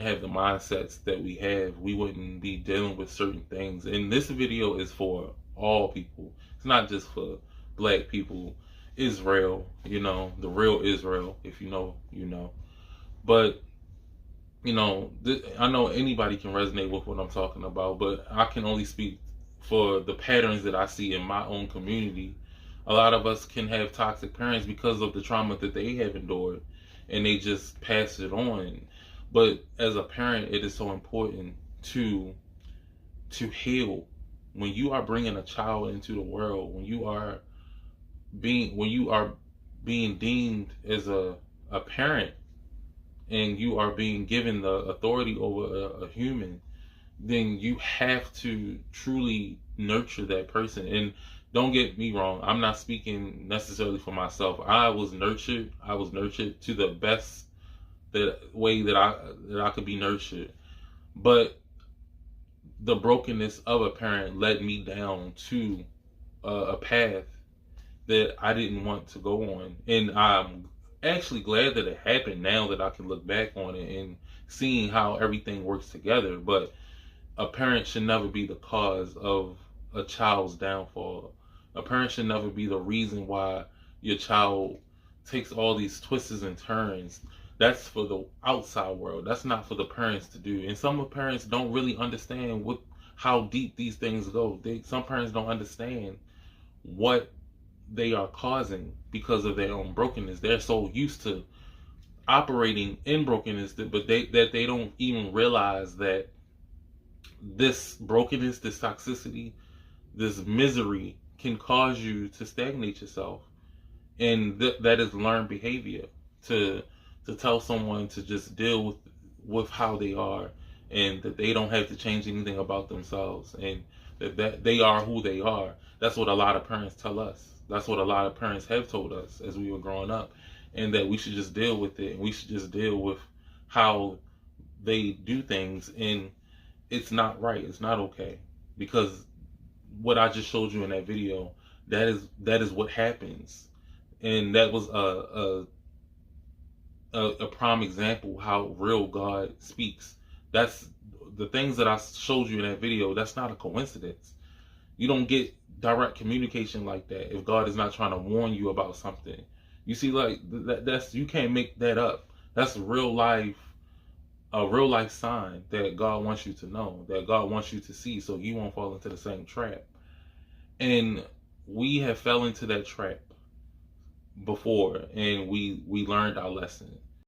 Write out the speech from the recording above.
have the mindsets that we have, we wouldn't be dealing with certain things. And this video is for all people. It's not just for black people. Israel, the real Israel. If you know, you know. But I know anybody can resonate with what I'm talking about, but I can only speak for the patterns that I see in my own community. A lot of us can have toxic parents because of the trauma that they have endured, and they just pass it on. But as a parent, it is so important to heal. When you are bringing a child into the world, when you are being deemed as a parent, and you are being given the authority over a human, then you have to truly nurture that person. And don't get me wrong, I'm not speaking necessarily for myself. I was nurtured. I was nurtured to the best that way that I could be nurtured. But the brokenness of a parent led me down to a path that I didn't want to go on. And I'm actually glad that it happened now that I can look back on it and seeing how everything works together. But a parent should never be the cause of a child's downfall. A parent should never be the reason why your child takes all these twists and turns. That's for the outside world. That's not for the parents to do. And some of parents don't really understand how deep these things go. Some parents don't understand what they are causing because of their own brokenness. They're so used to operating in brokenness but they don't even realize that this brokenness, this toxicity, this misery can cause you to stagnate yourself. And that is learned behavior, to tell someone to just deal with how they are, and that they don't have to change anything about themselves, and that they are who they are. That's what a lot of parents tell us. That's what a lot of parents have told us as we were growing up, and that we should just deal with it, and we should just deal with how they do things. And it's not right. It's not okay, because what I just showed you in that video, that is what happens. And that was a prime example how real God speaks. That's the things that I showed you in that video. That's not a coincidence. You don't get direct communication like that if God is not trying to warn you about something. You see, like that's you can't make that up. That's real life, a real life sign that God wants you to know, that God wants you to see, so you won't fall into the same trap. And we have fell into that trap before, and we learned our lesson.